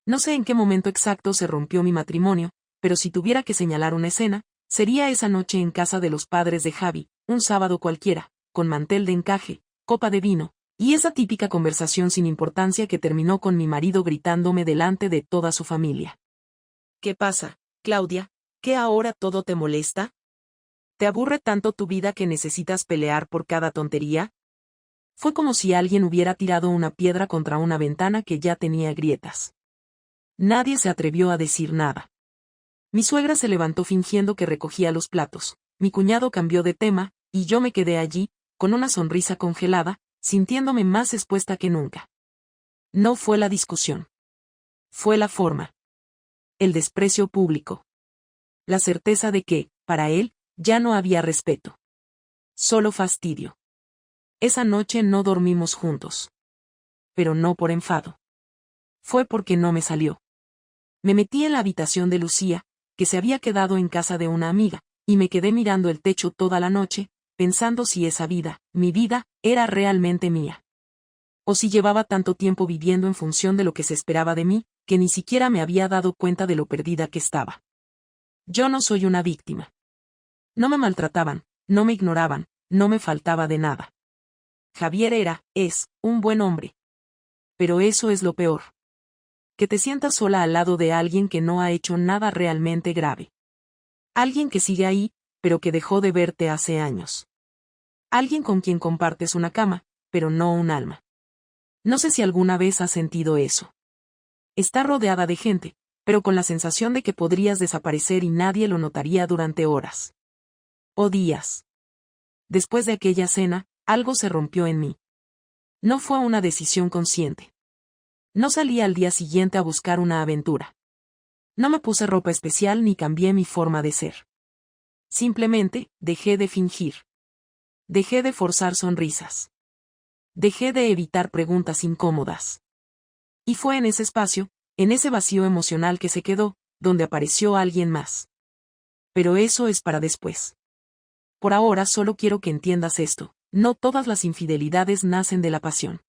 No sé en qué momento exacto se rompió mi matrimonio, pero si tuviera que señalar una escena, sería esa noche en casa de los padres de Javi, un sábado cualquiera, con mantel de encaje, copa de vino, y esa típica conversación sin importancia que terminó con mi marido gritándome delante de toda su familia. ¿Qué pasa, Claudia? ¿Qué ahora todo te molesta? ¿Te aburre tanto tu vida que necesitas pelear por cada tontería? Fue como si alguien hubiera tirado una piedra contra una ventana que ya tenía grietas. Nadie se atrevió a decir nada. Mi suegra se levantó fingiendo que recogía los platos, mi cuñado cambió de tema, y yo me quedé allí, con una sonrisa congelada, sintiéndome más expuesta que nunca. No fue la discusión. Fue la forma. El desprecio público. La certeza de que, para él, ya no había respeto. Solo fastidio. Esa noche no dormimos juntos. Pero no por enfado. Fue porque no me salió. Me metí en la habitación de Lucía, que se había quedado en casa de una amiga, y me quedé mirando el techo toda la noche, pensando si esa vida, mi vida, era realmente mía. O si llevaba tanto tiempo viviendo en función de lo que se esperaba de mí, que ni siquiera me había dado cuenta de lo perdida que estaba. Yo no soy una víctima. No me maltrataban, no me ignoraban, no me faltaba de nada. Javier es, un buen hombre. Pero eso es lo peor. Que te sientas sola al lado de alguien que no ha hecho nada realmente grave. Alguien que sigue ahí, pero que dejó de verte hace años. Alguien con quien compartes una cama, pero no un alma. No sé si alguna vez has sentido eso. Estar rodeada de gente, pero con la sensación de que podrías desaparecer y nadie lo notaría durante horas. O días. Después de aquella cena, algo se rompió en mí. No fue una decisión consciente. No salí al día siguiente a buscar una aventura. No me puse ropa especial ni cambié mi forma de ser. Simplemente, dejé de fingir. Dejé de forzar sonrisas. Dejé de evitar preguntas incómodas. Y fue en ese espacio, en ese vacío emocional que se quedó, donde apareció alguien más. Pero eso es para después. Por ahora solo quiero que entiendas esto, no todas las infidelidades nacen de la pasión.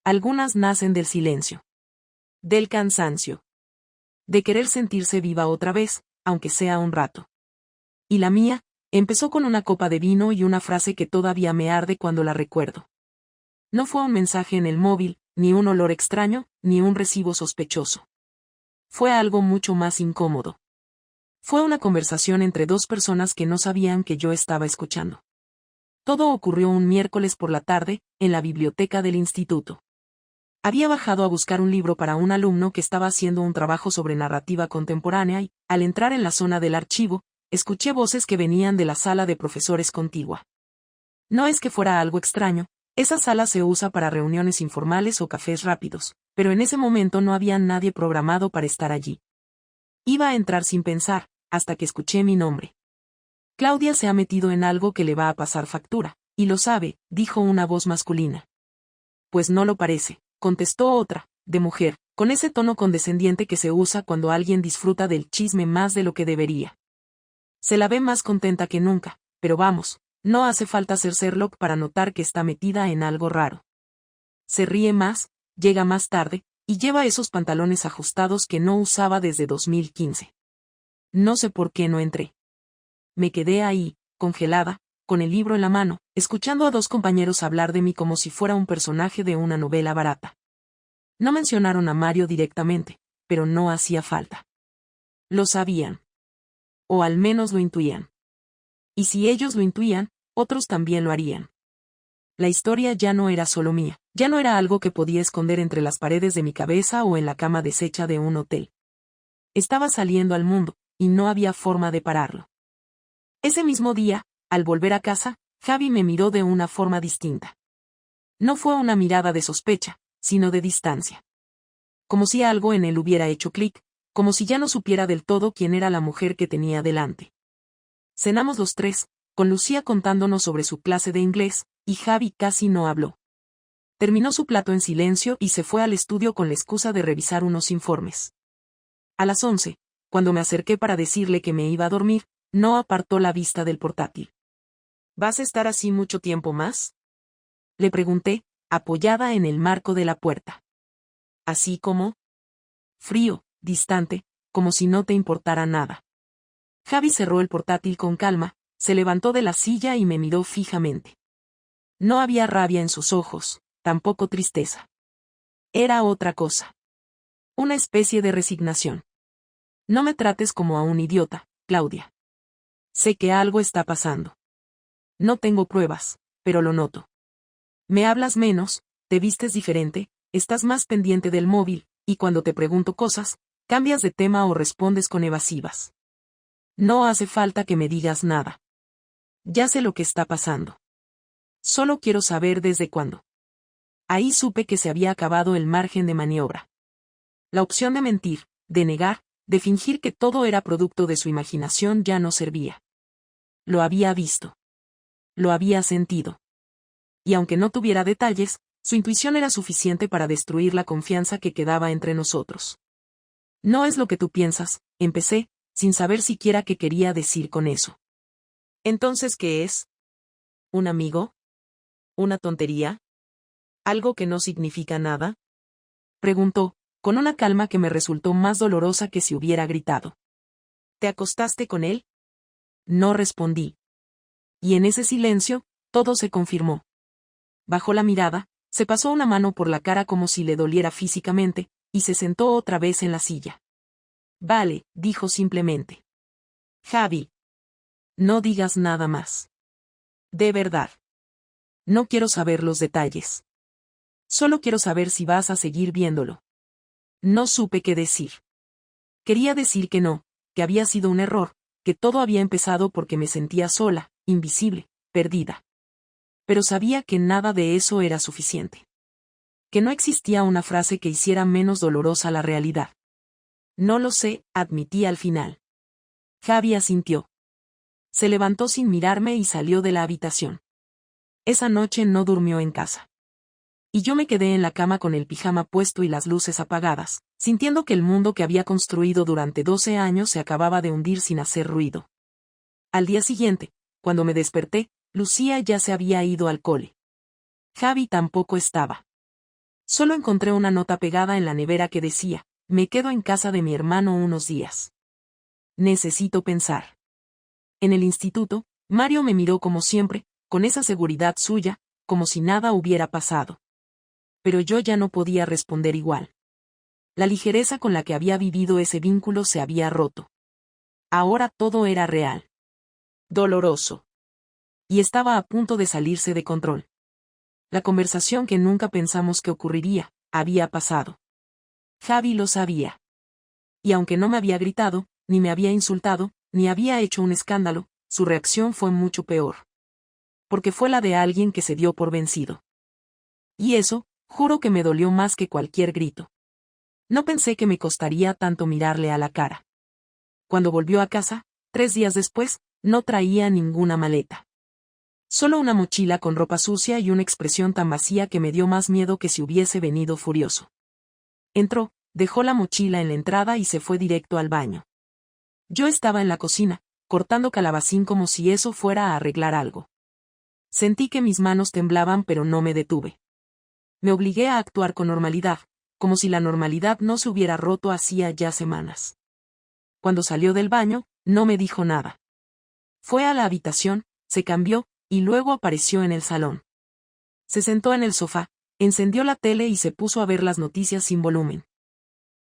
Algunas nacen del silencio. Del cansancio. De querer sentirse viva otra vez, aunque sea un rato. Y la mía, empezó con una copa de vino y una frase que todavía me arde cuando la recuerdo. No fue un mensaje en el móvil, ni un olor extraño, ni un recibo sospechoso. Fue algo mucho más incómodo. Fue una conversación entre dos personas que no sabían que yo estaba escuchando. Todo ocurrió un miércoles por la tarde, en la biblioteca del instituto. Había bajado a buscar un libro para un alumno que estaba haciendo un trabajo sobre narrativa contemporánea y, al entrar en la zona del archivo, escuché voces que venían de la sala de profesores contigua. No es que fuera algo extraño, esa sala se usa para reuniones informales o cafés rápidos, pero en ese momento no había nadie programado para estar allí. Iba a entrar sin pensar, hasta que escuché mi nombre. Claudia se ha metido en algo que le va a pasar factura, y lo sabe, dijo una voz masculina. Pues no lo parece, contestó otra, de mujer, con ese tono condescendiente que se usa cuando alguien disfruta del chisme más de lo que debería. Se la ve más contenta que nunca, pero vamos, no hace falta ser Sherlock para notar que está metida en algo raro. Se ríe más, llega más tarde, y lleva esos pantalones ajustados que no usaba desde 2015. No sé por qué no entré. Me quedé ahí, congelada, con el libro en la mano, escuchando a dos compañeros hablar de mí como si fuera un personaje de una novela barata. No mencionaron a Mario directamente, pero no hacía falta. Lo sabían. O al menos lo intuían. Y si ellos lo intuían, otros también lo harían. La historia ya no era solo mía, ya no era algo que podía esconder entre las paredes de mi cabeza o en la cama deshecha de un hotel. Estaba saliendo al mundo, y no había forma de pararlo. Ese mismo día, al volver a casa, Javi me miró de una forma distinta. No fue una mirada de sospecha, sino de distancia. Como si algo en él hubiera hecho clic, como si ya no supiera del todo quién era la mujer que tenía delante. Cenamos los tres, con Lucía contándonos sobre su clase de inglés, y Javi casi no habló. Terminó su plato en silencio y se fue al estudio con la excusa de revisar unos informes. A las 11, cuando me acerqué para decirle que me iba a dormir, no apartó la vista del portátil. ¿Vas a estar así mucho tiempo más? Le pregunté, apoyada en el marco de la puerta. ¿Así como? frío, distante, como si no te importara nada. Javi cerró el portátil con calma, se levantó de la silla y me miró fijamente. No había rabia en sus ojos, tampoco tristeza. Era otra cosa. Una especie de resignación. No me trates como a un idiota, Claudia. Sé que algo está pasando. No tengo pruebas, pero lo noto. Me hablas menos, te vistes diferente, estás más pendiente del móvil, y cuando te pregunto cosas, cambias de tema o respondes con evasivas. No hace falta que me digas nada. Ya sé lo que está pasando. Solo quiero saber desde cuándo. Ahí supe que se había acabado el margen de maniobra. La opción de mentir, de negar, de fingir que todo era producto de su imaginación ya no servía. Lo había visto. Lo había sentido. Y aunque no tuviera detalles, su intuición era suficiente para destruir la confianza que quedaba entre nosotros. No es lo que tú piensas, empecé, sin saber siquiera qué quería decir con eso. ¿Entonces qué es? ¿Un amigo? ¿Una tontería? ¿Algo que no significa nada? Preguntó, con una calma que me resultó más dolorosa que si hubiera gritado. ¿Te acostaste con él? No respondí. Y en ese silencio, todo se confirmó. Bajó la mirada, se pasó una mano por la cara como si le doliera físicamente, y se sentó otra vez en la silla. Vale, dijo simplemente. Javi. No digas nada más. De verdad. No quiero saber los detalles. Solo quiero saber si vas a seguir viéndolo. No supe qué decir. Quería decir que no, que había sido un error, que todo había empezado porque me sentía sola, invisible, perdida. Pero sabía que nada de eso era suficiente. Que no existía una frase que hiciera menos dolorosa la realidad. No lo sé, admití al final. Javi asintió. Se levantó sin mirarme y salió de la habitación. Esa noche no durmió en casa. Y yo me quedé en la cama con el pijama puesto y las luces apagadas, sintiendo que el mundo que había construido durante 12 años se acababa de hundir sin hacer ruido. Al día siguiente, cuando me desperté, Lucía ya se había ido al cole. Javi tampoco estaba. Solo encontré una nota pegada en la nevera que decía, me quedo en casa de mi hermano unos días. Necesito pensar. En el instituto, Mario me miró como siempre, con esa seguridad suya, como si nada hubiera pasado. Pero yo ya no podía responder igual. La ligereza con la que había vivido ese vínculo se había roto. Ahora todo era real. Doloroso. Y estaba a punto de salirse de control. La conversación que nunca pensamos que ocurriría, había pasado. Javi lo sabía. Y aunque no me había gritado, ni me había insultado, ni había hecho un escándalo, su reacción fue mucho peor. Porque fue la de alguien que se dio por vencido. Y eso, juro que me dolió más que cualquier grito. No pensé que me costaría tanto mirarle a la cara. Cuando volvió a casa, 3 días después, no traía ninguna maleta. Solo una mochila con ropa sucia y una expresión tan vacía que me dio más miedo que si hubiese venido furioso. Entró, dejó la mochila en la entrada y se fue directo al baño. Yo estaba en la cocina, cortando calabacín como si eso fuera a arreglar algo. Sentí que mis manos temblaban pero no me detuve. Me obligué a actuar con normalidad, como si la normalidad no se hubiera roto hacía ya semanas. Cuando salió del baño, no me dijo nada. Fue a la habitación, se cambió, y luego apareció en el salón. Se sentó en el sofá, encendió la tele y se puso a ver las noticias sin volumen.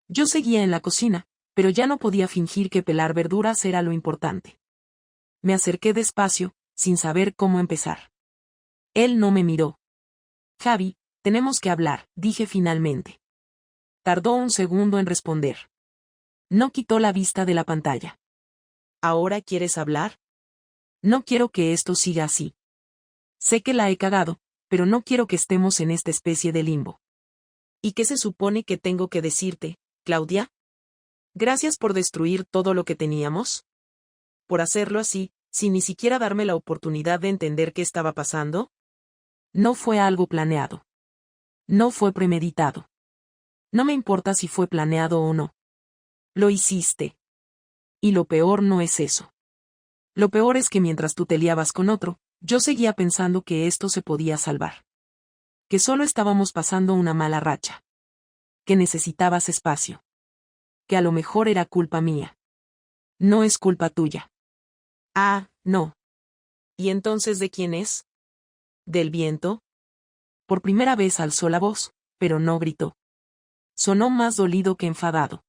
Yo seguía en la cocina, pero ya no podía fingir que pelar verduras era lo importante. Me acerqué despacio, sin saber cómo empezar. Él no me miró. Javi, tenemos que hablar, dije finalmente. Tardó un segundo en responder. No quitó la vista de la pantalla. ¿Ahora quieres hablar? No quiero que esto siga así. Sé que la he cagado, pero no quiero que estemos en esta especie de limbo. ¿Y qué se supone que tengo que decirte, Claudia? ¿Gracias por destruir todo lo que teníamos? ¿Por hacerlo así, sin ni siquiera darme la oportunidad de entender qué estaba pasando? No fue algo planeado. No fue premeditado. No me importa si fue planeado o no. Lo hiciste. Y lo peor no es eso. Lo peor es que mientras tú te liabas con otro, yo seguía pensando que esto se podía salvar. Que solo estábamos pasando una mala racha. Que necesitabas espacio. que a lo mejor era culpa mía. No es culpa tuya. Ah, no. ¿Y entonces de quién es? ¿Del viento? Por primera vez alzó la voz, pero no gritó. Sonó más dolido que enfadado.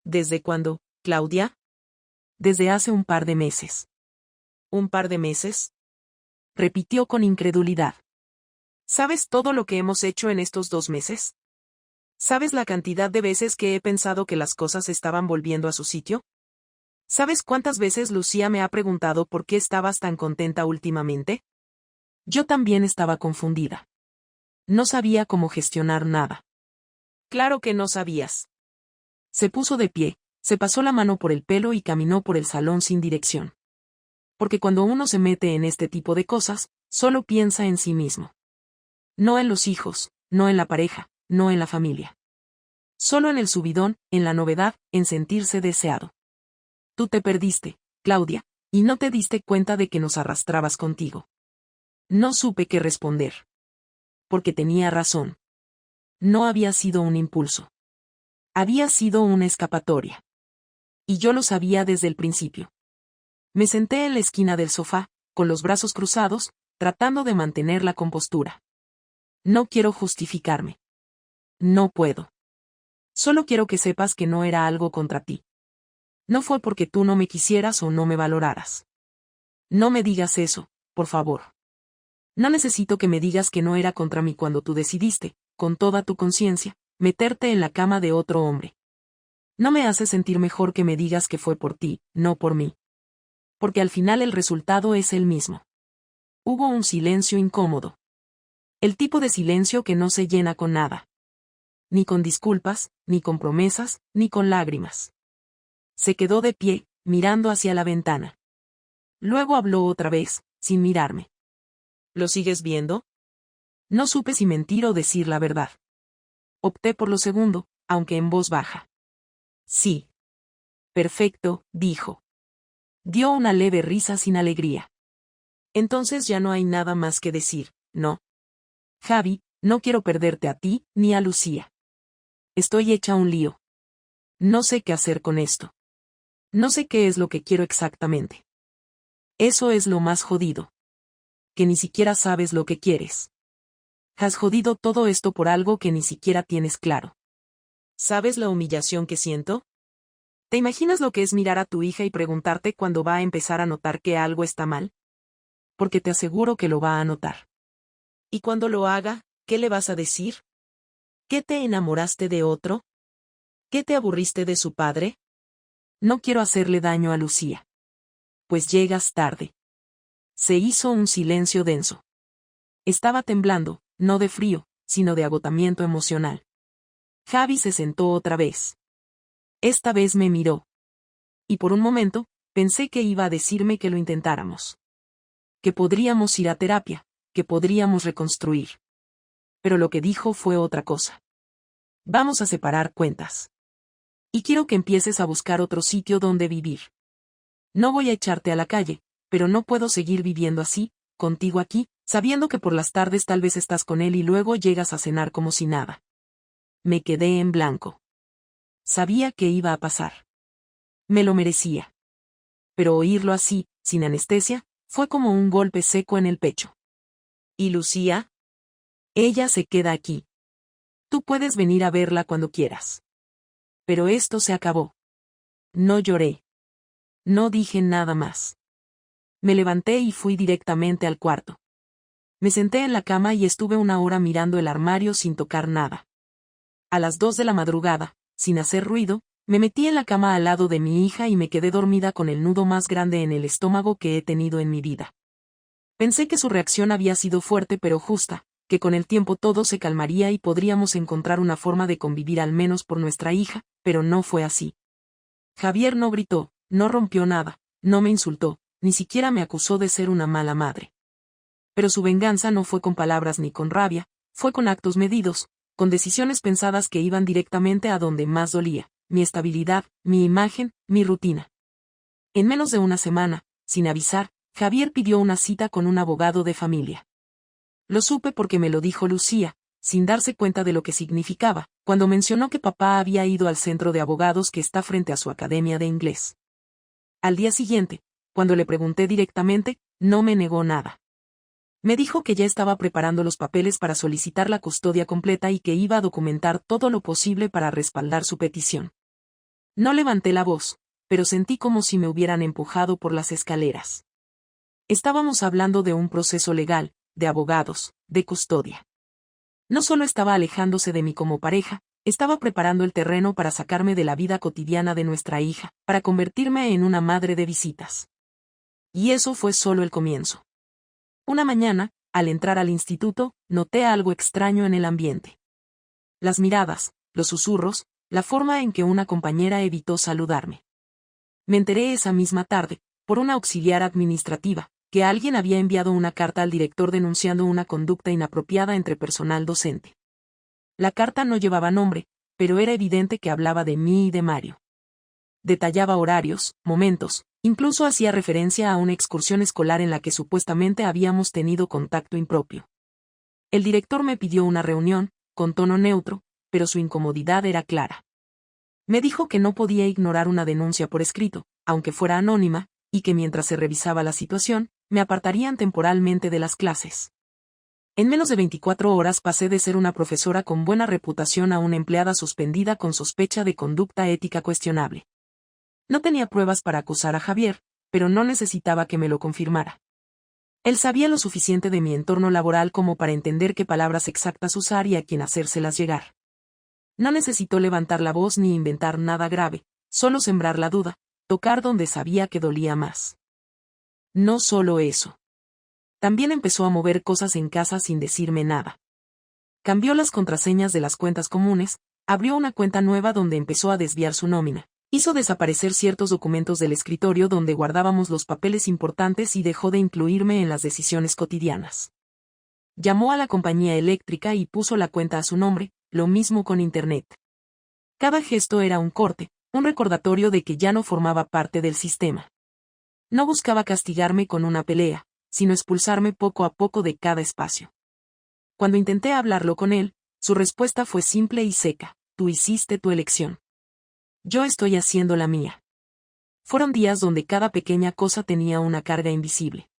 ¿Desde cuándo, Claudia? Desde hace un par de meses. ¿Un par de meses? Repitió con incredulidad. ¿Sabes todo lo que hemos hecho en estos 2 meses? ¿Sabes la cantidad de veces que he pensado que las cosas estaban volviendo a su sitio? ¿Sabes cuántas veces Lucía me ha preguntado por qué estabas tan contenta últimamente? Yo también estaba confundida. No sabía cómo gestionar nada. Claro que no sabías. Se puso de pie, se pasó la mano por el pelo y caminó por el salón sin dirección. Porque cuando uno se mete en este tipo de cosas, solo piensa en sí mismo. No en los hijos, no en la pareja, no en la familia. Solo en el subidón, en la novedad, en sentirse deseado. Tú te perdiste, Claudia, y no te diste cuenta de que nos arrastrabas contigo. No supe qué responder. Porque tenía razón. No había sido un impulso. Había sido una escapatoria. Y yo lo sabía desde el principio. Me senté en la esquina del sofá, con los brazos cruzados, tratando de mantener la compostura. No quiero justificarme. No puedo. Solo quiero que sepas que no era algo contra ti. No fue porque tú no me quisieras o no me valoraras. No me digas eso, por favor. No necesito que me digas que no era contra mí cuando tú decidiste, con toda tu conciencia, meterte en la cama de otro hombre. No me hace sentir mejor que me digas que fue por ti, no por mí. Porque al final el resultado es el mismo. Hubo un silencio incómodo. El tipo de silencio que no se llena con nada. Ni con disculpas, ni con promesas, ni con lágrimas. Se quedó de pie, mirando hacia la ventana. Luego habló otra vez, sin mirarme. ¿Lo sigues viendo? No supe si mentir o decir la verdad. Opté por lo segundo, aunque en voz baja. Sí. Perfecto, dijo. Dio una leve risa sin alegría. Entonces ya no hay nada más que decir, ¿no? Javi, no quiero perderte a ti, ni a Lucía. Estoy hecha un lío. No sé qué hacer con esto. No sé qué es lo que quiero exactamente. Eso es lo más jodido. Que ni siquiera sabes lo que quieres. Has jodido todo esto por algo que ni siquiera tienes claro. ¿Sabes la humillación que siento? ¿Te imaginas lo que es mirar a tu hija y preguntarte cuándo va a empezar a notar que algo está mal? Porque te aseguro que lo va a notar. ¿Y cuando lo haga, qué le vas a decir? ¿Qué te enamoraste de otro? ¿Qué te aburriste de su padre? No quiero hacerle daño a Lucía. Pues llegas tarde. Se hizo un silencio denso. Estaba temblando, no de frío, sino de agotamiento emocional. Javi se sentó otra vez. Esta vez me miró. Y por un momento, pensé que iba a decirme que lo intentáramos. Que podríamos ir a terapia, que podríamos reconstruir. Pero lo que dijo fue otra cosa. Vamos a separar cuentas. Y quiero que empieces a buscar otro sitio donde vivir. No voy a echarte a la calle, pero no puedo seguir viviendo así, contigo aquí, sabiendo que por las tardes tal vez estás con él y luego llegas a cenar como si nada. Me quedé en blanco. Sabía que iba a pasar. Me lo merecía. Pero oírlo así, sin anestesia, fue como un golpe seco en el pecho. ¿Y Lucía? Ella se queda aquí. Tú puedes venir a verla cuando quieras. Pero esto se acabó. No lloré. No dije nada más. Me levanté y fui directamente al cuarto. Me senté en la cama y estuve una hora mirando el armario sin tocar nada. A las 2 de la madrugada, sin hacer ruido, me metí en la cama al lado de mi hija y me quedé dormida con el nudo más grande en el estómago que he tenido en mi vida. Pensé que su reacción había sido fuerte pero justa, que con el tiempo todo se calmaría y podríamos encontrar una forma de convivir al menos por nuestra hija, pero no fue así. Javier no gritó, no rompió nada, no me insultó, ni siquiera me acusó de ser una mala madre. Pero su venganza no fue con palabras ni con rabia, fue con actos medidos, con decisiones pensadas que iban directamente a donde más dolía, mi estabilidad, mi imagen, mi rutina. En menos de una semana, sin avisar, Javier pidió una cita con un abogado de familia. Lo supe porque me lo dijo Lucía, sin darse cuenta de lo que significaba, cuando mencionó que papá había ido al centro de abogados que está frente a su academia de inglés. Al día siguiente, cuando le pregunté directamente, no me negó nada. Me dijo que ya estaba preparando los papeles para solicitar la custodia completa y que iba a documentar todo lo posible para respaldar su petición. No levanté la voz, pero sentí como si me hubieran empujado por las escaleras. Estábamos hablando de un proceso legal, de abogados, de custodia. No solo estaba alejándose de mí como pareja, estaba preparando el terreno para sacarme de la vida cotidiana de nuestra hija, para convertirme en una madre de visitas. Y eso fue solo el comienzo. Una mañana, al entrar al instituto, noté algo extraño en el ambiente. Las miradas, los susurros, la forma en que una compañera evitó saludarme. Me enteré esa misma tarde, por una auxiliar administrativa, que alguien había enviado una carta al director denunciando una conducta inapropiada entre personal docente. La carta no llevaba nombre, pero era evidente que hablaba de mí y de Mario. Detallaba horarios, momentos, incluso hacía referencia a una excursión escolar en la que supuestamente habíamos tenido contacto impropio. El director me pidió una reunión, con tono neutro, pero su incomodidad era clara. Me dijo que no podía ignorar una denuncia por escrito, aunque fuera anónima, y que mientras se revisaba la situación, me apartarían temporalmente de las clases. En menos de 24 horas pasé de ser una profesora con buena reputación a una empleada suspendida con sospecha de conducta ética cuestionable. No tenía pruebas para acusar a Javier, pero no necesitaba que me lo confirmara. Él sabía lo suficiente de mi entorno laboral como para entender qué palabras exactas usar y a quién hacérselas llegar. No necesitó levantar la voz ni inventar nada grave, solo sembrar la duda, tocar donde sabía que dolía más. No solo eso. También empezó a mover cosas en casa sin decirme nada. Cambió las contraseñas de las cuentas comunes, abrió una cuenta nueva donde empezó a desviar su nómina. Hizo desaparecer ciertos documentos del escritorio donde guardábamos los papeles importantes y dejó de incluirme en las decisiones cotidianas. Llamó a la compañía eléctrica y puso la cuenta a su nombre, lo mismo con Internet. Cada gesto era un corte, un recordatorio de que ya no formaba parte del sistema. No buscaba castigarme con una pelea, sino expulsarme poco a poco de cada espacio. Cuando intenté hablarlo con él, su respuesta fue simple y seca: tú hiciste tu elección. Yo estoy haciendo la mía. Fueron días donde cada pequeña cosa tenía una carga invisible.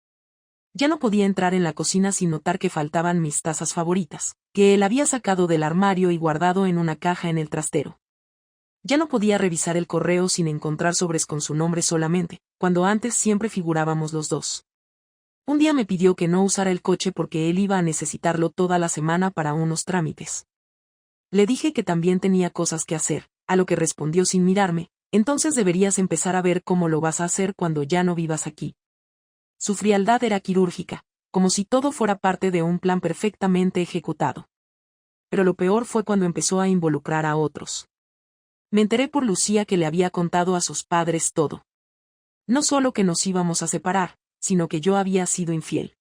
Ya no podía entrar en la cocina sin notar que faltaban mis tazas favoritas, que él había sacado del armario y guardado en una caja en el trastero. Ya no podía revisar el correo sin encontrar sobres con su nombre solamente, cuando antes siempre figurábamos los dos. Un día me pidió que no usara el coche porque él iba a necesitarlo toda la semana para unos trámites. Le dije que también tenía cosas que hacer, a lo que respondió sin mirarme: entonces deberías empezar a ver cómo lo vas a hacer cuando ya no vivas aquí. Su frialdad era quirúrgica, como si todo fuera parte de un plan perfectamente ejecutado. Pero lo peor fue cuando empezó a involucrar a otros. Me enteré por Lucía que le había contado a sus padres todo. No solo que nos íbamos a separar, sino que yo había sido infiel.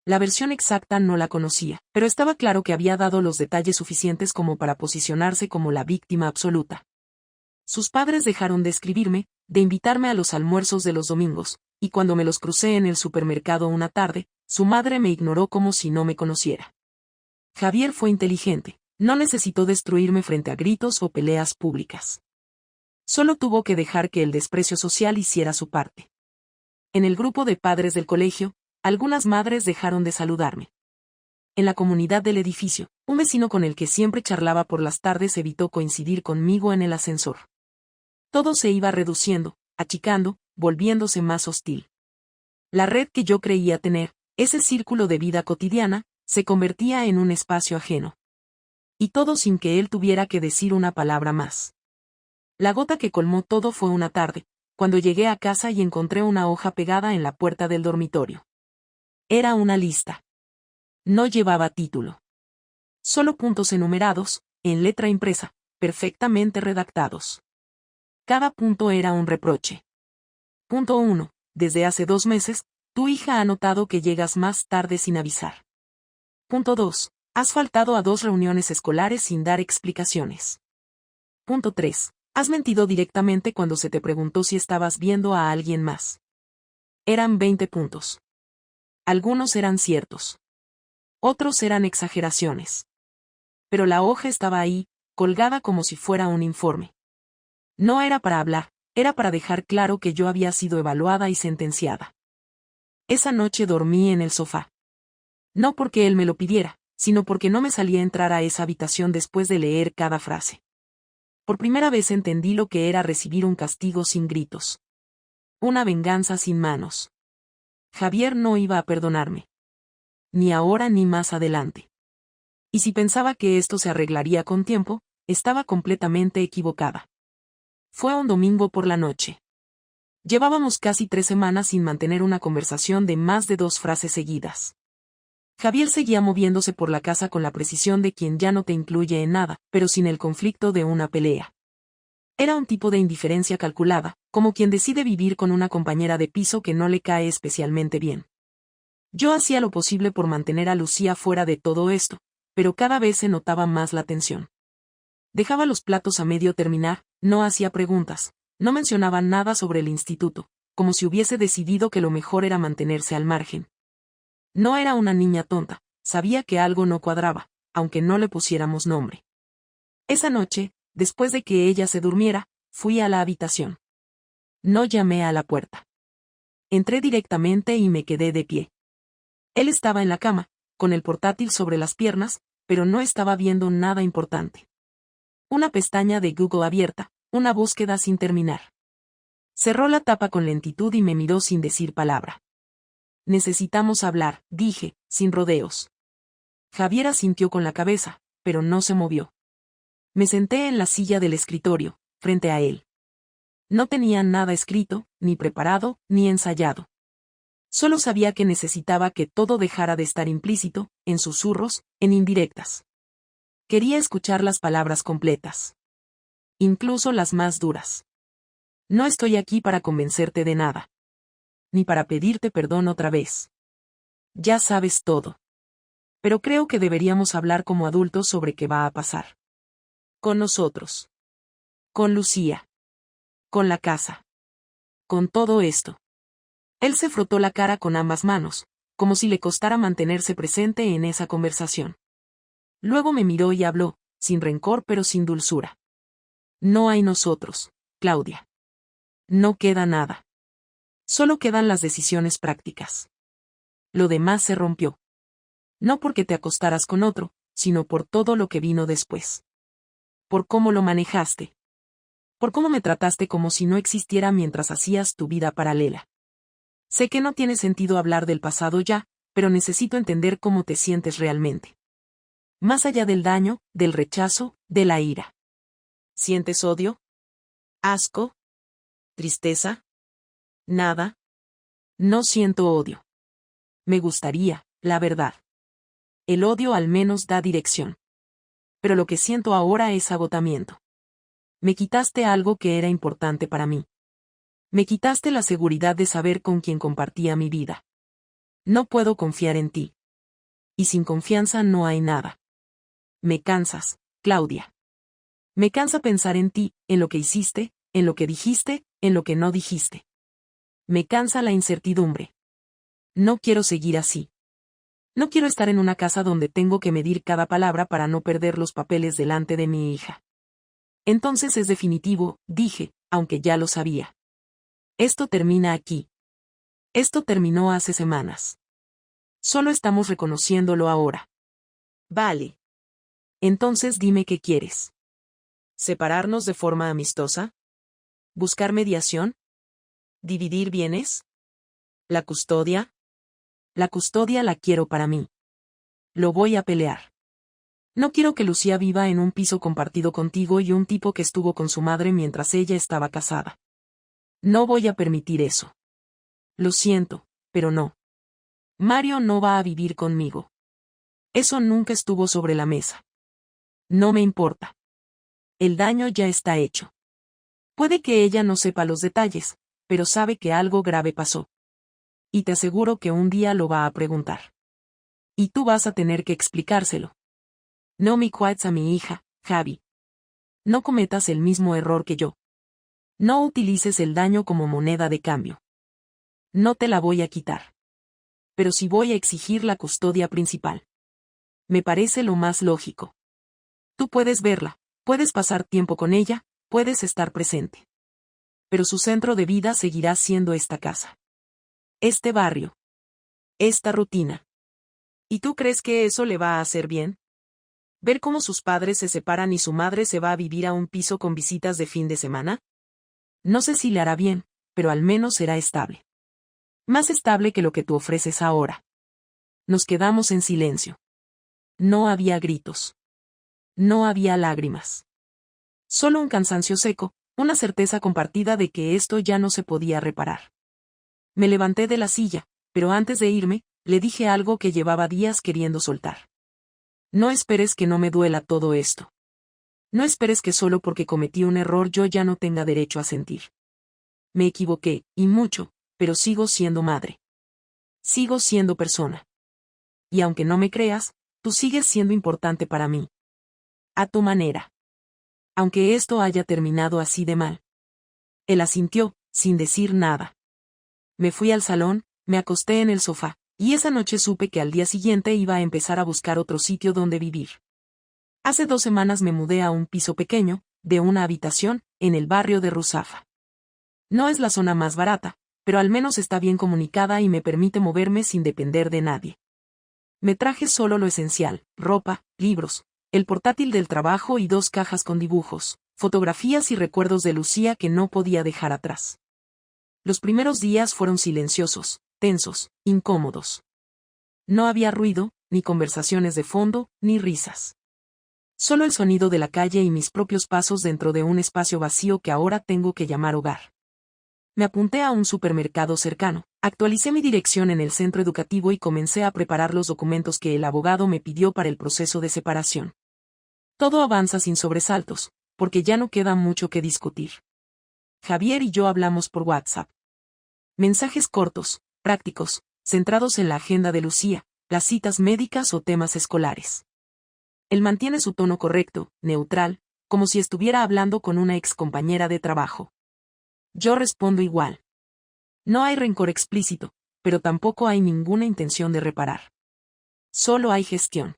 La versión exacta no la conocía, pero estaba claro que había dado los detalles suficientes como para posicionarse como la víctima absoluta. Sus padres dejaron de escribirme, de invitarme a los almuerzos de los domingos, y cuando me los crucé en el supermercado una tarde, su madre me ignoró como si no me conociera. Javier fue inteligente, no necesitó destruirme frente a gritos o peleas públicas. Solo tuvo que dejar que el desprecio social hiciera su parte. En el grupo de padres del colegio, algunas madres dejaron de saludarme. En la comunidad del edificio, un vecino con el que siempre charlaba por las tardes evitó coincidir conmigo en el ascensor. Todo se iba reduciendo, achicando, volviéndose más hostil. La red que yo creía tener, ese círculo de vida cotidiana, se convertía en un espacio ajeno. Y todo sin que él tuviera que decir una palabra más. La gota que colmó todo fue una tarde, cuando llegué a casa y encontré una hoja pegada en la puerta del dormitorio. Era una lista. No llevaba título. Solo puntos enumerados, en letra impresa, perfectamente redactados. Cada punto era un reproche. Punto 1. Desde hace 2 meses, tu hija ha notado que llegas más tarde sin avisar. Punto 2. Has faltado a 2 reuniones escolares sin dar explicaciones. Punto 3. Has mentido directamente cuando se te preguntó si estabas viendo a alguien más. Eran 20 puntos. Algunos eran ciertos. Otros eran exageraciones. Pero la hoja estaba ahí, colgada como si fuera un informe. No era para hablar, era para dejar claro que yo había sido evaluada y sentenciada. Esa noche dormí en el sofá. No porque él me lo pidiera, sino porque no me salía entrar a esa habitación después de leer cada frase. Por primera vez entendí lo que era recibir un castigo sin gritos. Una venganza sin manos. Javier no iba a perdonarme. Ni ahora ni más adelante. Y si pensaba que esto se arreglaría con tiempo, estaba completamente equivocada. Fue un domingo por la noche. Llevábamos casi 3 semanas sin mantener una conversación de más de 2 frases seguidas. Javier seguía moviéndose por la casa con la precisión de quien ya no te incluye en nada, pero sin el conflicto de una pelea. Era un tipo de indiferencia calculada, como quien decide vivir con una compañera de piso que no le cae especialmente bien. Yo hacía lo posible por mantener a Lucía fuera de todo esto, pero cada vez se notaba más la tensión. Dejaba los platos a medio terminar, no hacía preguntas, no mencionaba nada sobre el instituto, como si hubiese decidido que lo mejor era mantenerse al margen. No era una niña tonta, sabía que algo no cuadraba, aunque no le pusiéramos nombre. Esa noche, después de que ella se durmiera, fui a la habitación. No llamé a la puerta. Entré directamente y me quedé de pie. Él estaba en la cama, con el portátil sobre las piernas, pero no estaba viendo nada importante. Una pestaña de Google abierta, una búsqueda sin terminar. Cerró la tapa con lentitud y me miró sin decir palabra. Necesitamos hablar, dije, sin rodeos. Javier asintió con la cabeza, pero no se movió. Me senté en la silla del escritorio, frente a él. No tenía nada escrito, ni preparado, ni ensayado. Solo sabía que necesitaba que todo dejara de estar implícito, en susurros, en indirectas. Quería escuchar las palabras completas. Incluso las más duras. No estoy aquí para convencerte de nada. Ni para pedirte perdón otra vez. Ya sabes todo. Pero creo que deberíamos hablar como adultos sobre qué va a pasar. Con nosotros. Con Lucía. Con la casa. Con todo esto. Él se frotó la cara con ambas manos, como si le costara mantenerse presente en esa conversación. Luego me miró y habló, sin rencor pero sin dulzura. No hay nosotros, Claudia. No queda nada. Solo quedan las decisiones prácticas. Lo demás se rompió. No porque te acostaras con otro, sino por todo lo que vino después. Por cómo lo manejaste. Por cómo me trataste como si no existiera mientras hacías tu vida paralela. Sé que no tiene sentido hablar del pasado ya, pero necesito entender cómo te sientes realmente. Más allá del daño, del rechazo, de la ira. ¿Sientes odio? ¿Asco? ¿Tristeza? Nada. No siento odio. Me gustaría, la verdad. El odio al menos da dirección. Pero lo que siento ahora es agotamiento. Me quitaste algo que era importante para mí. Me quitaste la seguridad de saber con quién compartía mi vida. No puedo confiar en ti. Y sin confianza no hay nada. Me cansas, Claudia. Me cansa pensar en ti, en lo que hiciste, en lo que dijiste, en lo que no dijiste. Me cansa la incertidumbre. No quiero seguir así. No quiero estar en una casa donde tengo que medir cada palabra para no perder los papeles delante de mi hija. Entonces es definitivo, dije, aunque ya lo sabía. Esto termina aquí. Esto terminó hace semanas. Solo estamos reconociéndolo ahora. Vale. Entonces dime qué quieres. ¿Separarnos de forma amistosa? ¿Buscar mediación? ¿Dividir bienes? ¿La custodia? La custodia la quiero para mí. Lo voy a pelear. No quiero que Lucía viva en un piso compartido contigo y un tipo que estuvo con su madre mientras ella estaba casada. No voy a permitir eso. Lo siento, pero no. Mario no va a vivir conmigo. Eso nunca estuvo sobre la mesa. No me importa. El daño ya está hecho. Puede que ella no sepa los detalles, pero sabe que algo grave pasó. Y te aseguro que un día lo va a preguntar. Y tú vas a tener que explicárselo. No me cuides a mi hija, Javi. No cometas el mismo error que yo. No utilices el daño como moneda de cambio. No te la voy a quitar. Pero sí voy a exigir la custodia principal. Me parece lo más lógico. Tú puedes verla, puedes pasar tiempo con ella, puedes estar presente. Pero su centro de vida seguirá siendo esta casa. Este barrio. Esta rutina. ¿Y tú crees que eso le va a hacer bien? ¿Ver cómo sus padres se separan y su madre se va a vivir a un piso con visitas de fin de semana? No sé si le hará bien, pero al menos será estable. Más estable que lo que tú ofreces ahora. Nos quedamos en silencio. No había gritos. No había lágrimas. Solo un cansancio seco, una certeza compartida de que esto ya no se podía reparar. Me levanté de la silla, pero antes de irme, le dije algo que llevaba días queriendo soltar. No esperes que no me duela todo esto. No esperes que solo porque cometí un error yo ya no tenga derecho a sentir. Me equivoqué, y mucho, pero sigo siendo madre. Sigo siendo persona. Y aunque no me creas, tú sigues siendo importante para mí. A tu manera. Aunque esto haya terminado así de mal. Él asintió, sin decir nada. Me fui al salón, me acosté en el sofá, y esa noche supe que al día siguiente iba a empezar a buscar otro sitio donde vivir. Hace 2 semanas me mudé a un piso pequeño, de una habitación, en el barrio de Ruzafa. No es la zona más barata, pero al menos está bien comunicada y me permite moverme sin depender de nadie. Me traje solo lo esencial, ropa, libros, el portátil del trabajo y 2 cajas con dibujos, fotografías y recuerdos de Lucía que no podía dejar atrás. Los primeros días fueron silenciosos, tensos, incómodos. No había ruido, ni conversaciones de fondo, ni risas. Solo el sonido de la calle y mis propios pasos dentro de un espacio vacío que ahora tengo que llamar hogar. Me apunté a un supermercado cercano, actualicé mi dirección en el centro educativo y comencé a preparar los documentos que el abogado me pidió para el proceso de separación. Todo avanza sin sobresaltos, porque ya no queda mucho que discutir. Javier y yo hablamos por WhatsApp. Mensajes cortos, prácticos, centrados en la agenda de Lucía, las citas médicas o temas escolares. Él mantiene su tono correcto, neutral, como si estuviera hablando con una excompañera de trabajo. Yo respondo igual. No hay rencor explícito, pero tampoco hay ninguna intención de reparar. Solo hay gestión.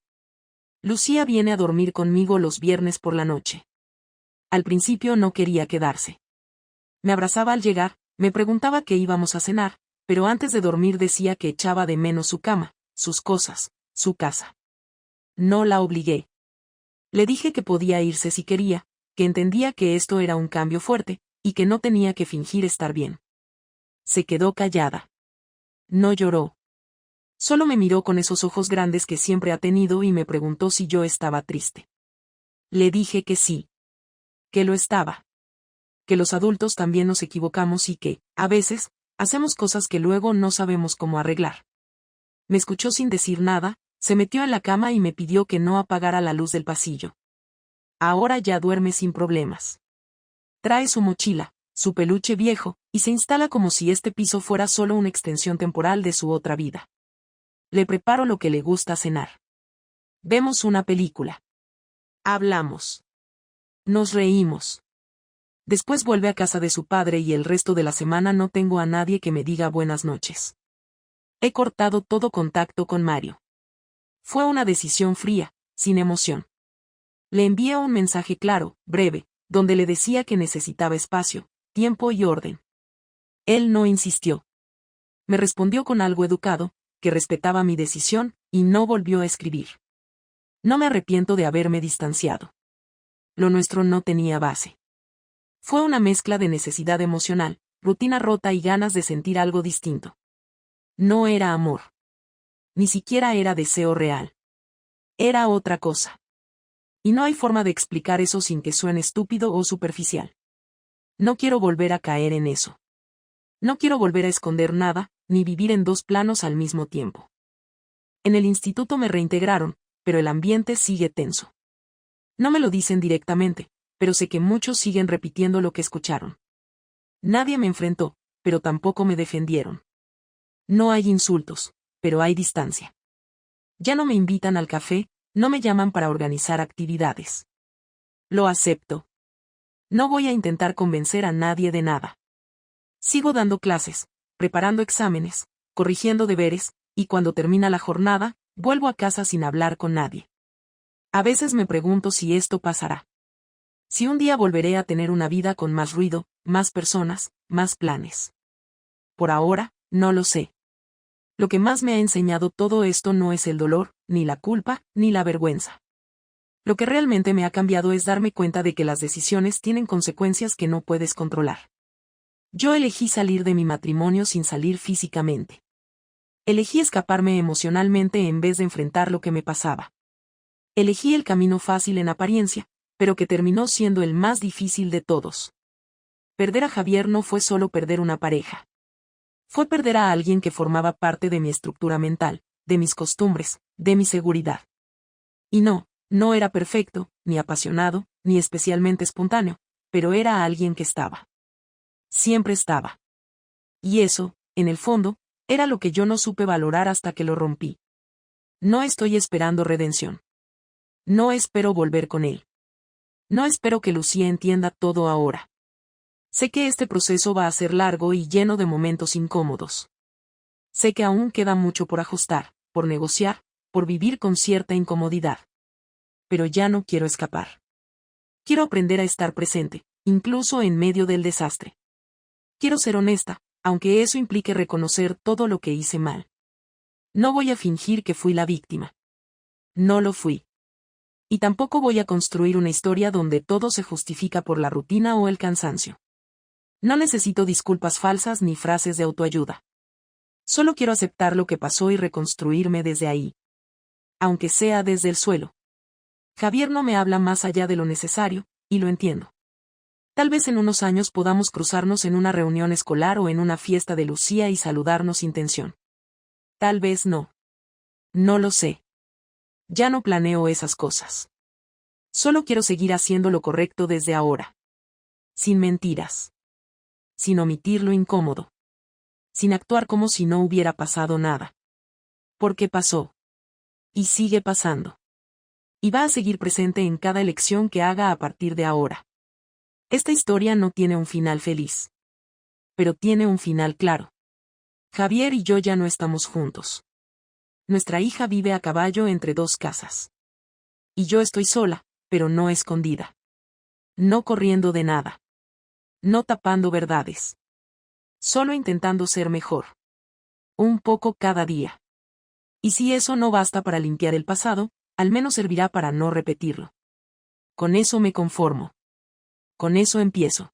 Lucía viene a dormir conmigo los viernes por la noche. Al principio no quería quedarse. Me abrazaba al llegar, me preguntaba qué íbamos a cenar, pero antes de dormir decía que echaba de menos su cama, sus cosas, su casa. No la obligué. Le dije que podía irse si quería, que entendía que esto era un cambio fuerte, y que no tenía que fingir estar bien. Se quedó callada. No lloró. Solo me miró con esos ojos grandes que siempre ha tenido y me preguntó si yo estaba triste. Le dije que sí. Que lo estaba. Que los adultos también nos equivocamos y que, a veces, hacemos cosas que luego no sabemos cómo arreglar. Me escuchó sin decir nada, se metió en la cama y me pidió que no apagara la luz del pasillo. Ahora ya duerme sin problemas. Trae su mochila, su peluche viejo, y se instala como si este piso fuera solo una extensión temporal de su otra vida. Le preparo lo que le gusta cenar. Vemos una película. Hablamos. Nos reímos. Después vuelve a casa de su padre y el resto de la semana no tengo a nadie que me diga buenas noches. He cortado todo contacto con Mario. Fue una decisión fría, sin emoción. Le envié un mensaje claro, breve, donde le decía que necesitaba espacio, tiempo y orden. Él no insistió. Me respondió con algo educado, que respetaba mi decisión, y no volvió a escribir. No me arrepiento de haberme distanciado. Lo nuestro no tenía base. Fue una mezcla de necesidad emocional, rutina rota y ganas de sentir algo distinto. No era amor. Ni siquiera era deseo real. Era otra cosa. Y no hay forma de explicar eso sin que suene estúpido o superficial. No quiero volver a caer en eso. No quiero volver a esconder nada, ni vivir en 2 planos al mismo tiempo. En el instituto me reintegraron, pero el ambiente sigue tenso. No me lo dicen directamente, pero sé que muchos siguen repitiendo lo que escucharon. Nadie me enfrentó, pero tampoco me defendieron. No hay insultos, pero hay distancia. Ya no me invitan al café, no me llaman para organizar actividades. Lo acepto. No voy a intentar convencer a nadie de nada. Sigo dando clases, preparando exámenes, corrigiendo deberes, y cuando termina la jornada, vuelvo a casa sin hablar con nadie. A veces me pregunto si esto pasará. Si un día volveré a tener una vida con más ruido, más personas, más planes. Por ahora, no lo sé. Lo que más me ha enseñado todo esto no es el dolor, ni la culpa, ni la vergüenza. Lo que realmente me ha cambiado es darme cuenta de que las decisiones tienen consecuencias que no puedes controlar. Yo elegí salir de mi matrimonio sin salir físicamente. Elegí escaparme emocionalmente en vez de enfrentar lo que me pasaba. Elegí el camino fácil en apariencia, pero que terminó siendo el más difícil de todos. Perder a Javier no fue solo perder una pareja. Fue perder a alguien que formaba parte de mi estructura mental, de mis costumbres, de mi seguridad. Y no era perfecto, ni apasionado, ni especialmente espontáneo, pero era alguien que estaba. Siempre estaba. Y eso, en el fondo, era lo que yo no supe valorar hasta que lo rompí. No estoy esperando redención. No espero volver con él. No espero que Lucía entienda todo ahora. Sé que este proceso va a ser largo y lleno de momentos incómodos. Sé que aún queda mucho por ajustar, por negociar, por vivir con cierta incomodidad. Pero ya no quiero escapar. Quiero aprender a estar presente, incluso en medio del desastre. Quiero ser honesta, aunque eso implique reconocer todo lo que hice mal. No voy a fingir que fui la víctima. No lo fui. Y tampoco voy a construir una historia donde todo se justifica por la rutina o el cansancio. No necesito disculpas falsas ni frases de autoayuda. Solo quiero aceptar lo que pasó y reconstruirme desde ahí. Aunque sea desde el suelo. Javier no me habla más allá de lo necesario, y lo entiendo. Tal vez en unos años podamos cruzarnos en una reunión escolar o en una fiesta de Lucía y saludarnos sin tensión. Tal vez no. No lo sé. Ya no planeo esas cosas. Solo quiero seguir haciendo lo correcto desde ahora. Sin mentiras. Sin omitir lo incómodo. Sin actuar como si no hubiera pasado nada. Porque pasó. Y sigue pasando. Y va a seguir presente en cada elección que haga a partir de ahora. Esta historia no tiene un final feliz. Pero tiene un final claro. Javier y yo ya no estamos juntos. Nuestra hija vive a caballo entre dos casas. Y yo estoy sola, pero no escondida. No corriendo de nada. No tapando verdades. Solo intentando ser mejor. Un poco cada día. Y si eso no basta para limpiar el pasado, al menos servirá para no repetirlo. Con eso me conformo. Con eso empiezo.